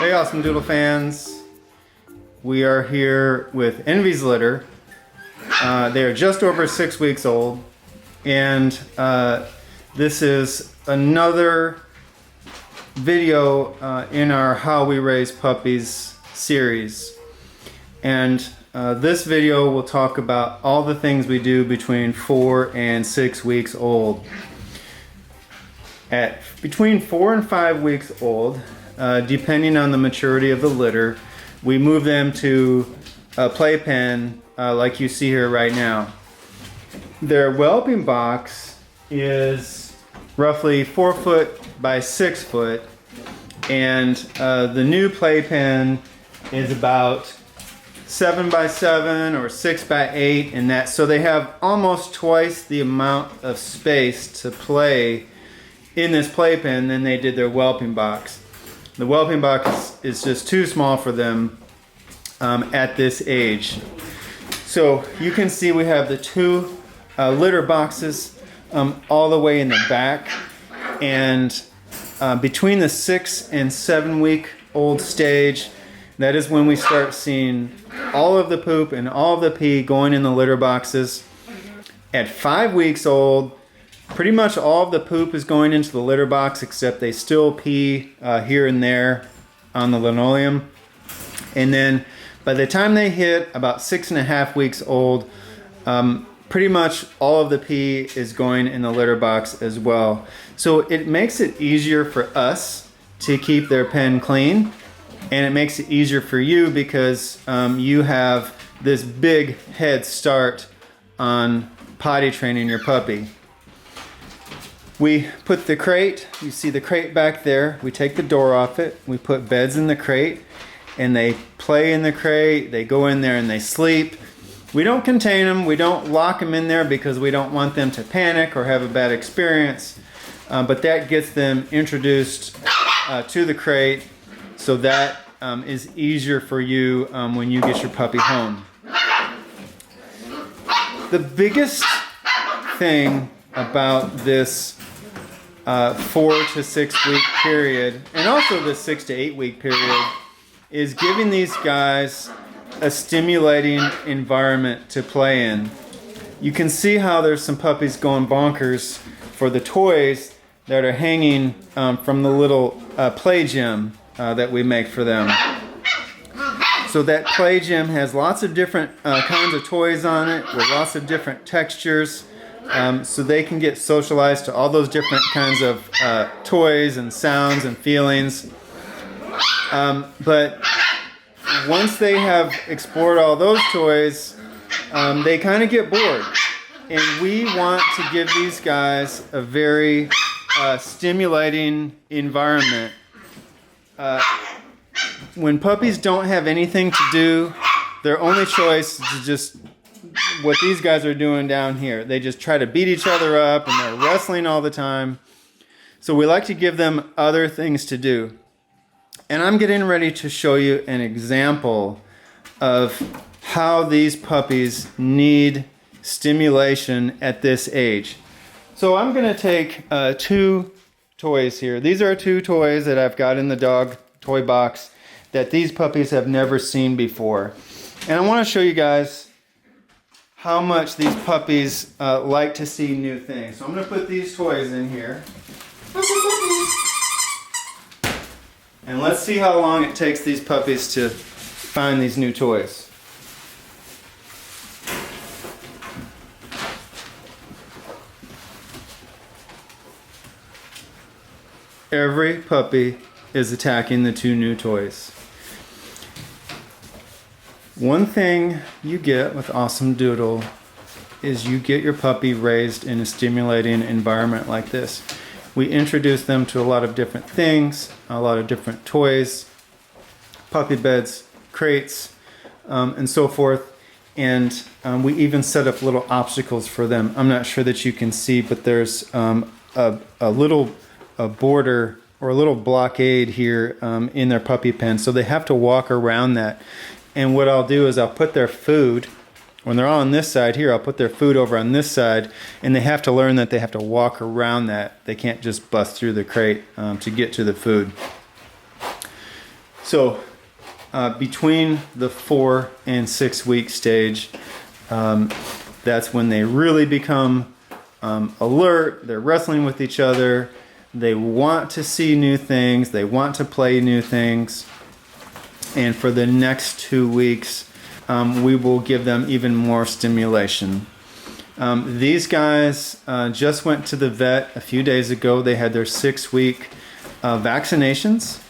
Hey AussieDoodle fans, we are here with Envy's litter. They are just over 6 weeks old, and this is another video in our How We Raise Puppies series. And this video will talk about all the things we do between 4 and 6 weeks old. At between 4 and 5 weeks old, depending on the maturity of the litter, we move them to a playpen like you see here right now. Their whelping box is roughly 4 foot by 6 foot, and the new playpen is about 7 by 7 or 6 by 8, and that, so they have almost twice the amount of space to play in this playpen than they did their whelping box. The whelping box is just too small for them at this age. So you can see we have the two litter boxes all the way in the back, and between the 6 and 7 week old stage, that is when we start seeing all of the poop and all of the pee going in the litter boxes. At 5 weeks old, pretty much all of the poop is going into the litter box, except they still pee here and there on the linoleum. And then by the time they hit about 6.5 weeks old, pretty much all of the pee is going in the litter box as well. So it makes it easier for us to keep their pen clean, and it makes it easier for you because you have this big head start on potty training your puppy. We put the crate, you see the crate back there, we take the door off it, we put beds in the crate, and they play in the crate, they go in there and they sleep. We don't contain them, we don't lock them in there because we don't want them to panic or have a bad experience, but that gets them introduced to the crate, so that is easier for you when you get your puppy home. The biggest thing about this 4 to 6 week period, and also the 6 to 8 week period, is giving these guys a stimulating environment to play in. You can see how there's some puppies going bonkers for the toys that are hanging from the little play gym that we make for them. So that play gym has lots of different kinds of toys on it with lots of different textures, so they can get socialized to all those different kinds of toys and sounds and feelings. But once they have explored all those toys, they kind of get bored. And we want to give these guys a very stimulating environment. When puppies don't have anything to do, their only choice is to just what these guys are doing down here. They just try to beat each other up, and they're wrestling all the time. So we like to give them other things to do. And I'm getting ready to show you an example of how these puppies need stimulation at this age. So I'm going to take 2 toys here. These are 2 toys that I've got in the dog toy box that these puppies have never seen before. And I want to show you guys how much these puppies like to see new things. So I'm going to put these toys in here. And let's see how long it takes these puppies to find these new toys. Every puppy is attacking the 2 new toys. One thing you get with AussieDoodle is you get your puppy raised in a stimulating environment like this. We introduce them to a lot of different things, a lot of different toys, puppy beds, crates, and so forth. And we even set up little obstacles for them. I'm not sure that you can see, but there's a little border or a little blockade here in their puppy pen, so they have to walk around that. And what I'll do is I'll put their food, when they're all on this side here, I'll put their food over on this side, and they have to learn that they have to walk around that. They can't just bust through the crate to get to the food. So between the 4 and 6 week stage, that's when they really become alert. They're wrestling with each other. They want to see new things. They want to play new things. And for the next 2 weeks, we will give them even more stimulation. These guys just went to the vet a few days ago. They had their 6-week vaccinations.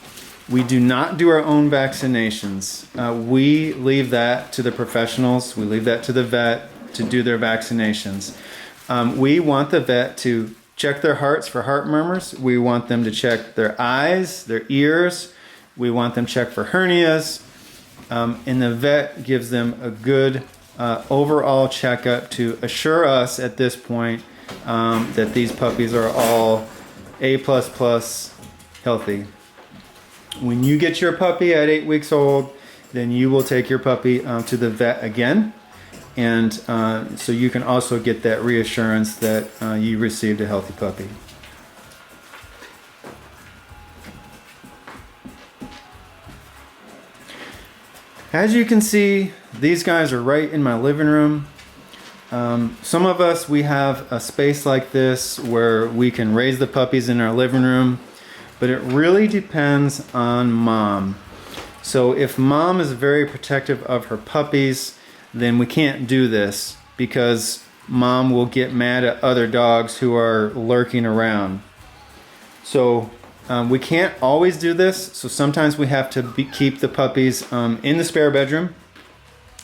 We do not do our own vaccinations. We leave that to the professionals. We leave that to the vet to do their vaccinations. We want the vet to check their hearts for heart murmurs. We want them to check their eyes, their ears. We want them checked for hernias. And the vet gives them a good overall checkup to assure us at this point that these puppies are all A++ healthy. When you get your puppy at 8 weeks old, then you will take your puppy to the vet again. And so you can also get that reassurance that you received a healthy puppy. As you can see, these guys are right in my living room. Some of us, we have a space like this where we can raise the puppies in our living room, but it really depends on mom. So if mom is very protective of her puppies, then we can't do this because mom will get mad at other dogs who are lurking around. So we can't always do this. So sometimes we have to keep the puppies in the spare bedroom.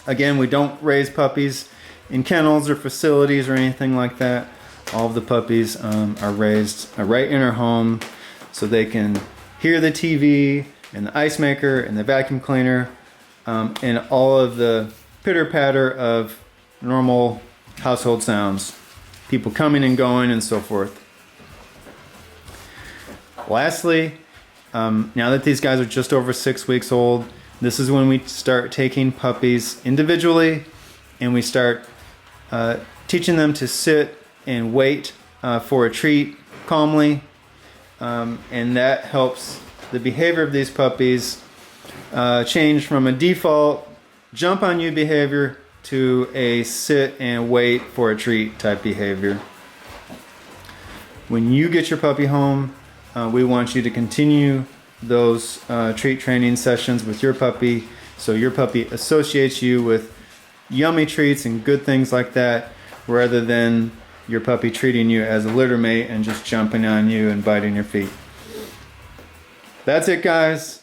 Again, we don't raise puppies in kennels or facilities or anything like that. All of the puppies are raised right in our home so they can hear the TV and the ice maker and the vacuum cleaner and all of the pitter patter of normal household sounds, people coming and going and so forth. Lastly, now that these guys are just over 6 weeks old, this is when we start taking puppies individually and we start teaching them to sit and wait for a treat calmly. And that helps the behavior of these puppies change from a default jump on you behavior to a sit and wait for a treat type behavior. When you get your puppy home, we want you to continue those treat training sessions with your puppy so your puppy associates you with yummy treats and good things like that rather than your puppy treating you as a litter mate and just jumping on you and biting your feet. That's it, guys.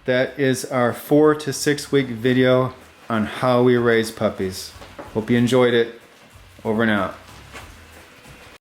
That is our 4 to 6 week video on how we raise puppies. Hope you enjoyed it. Over and out.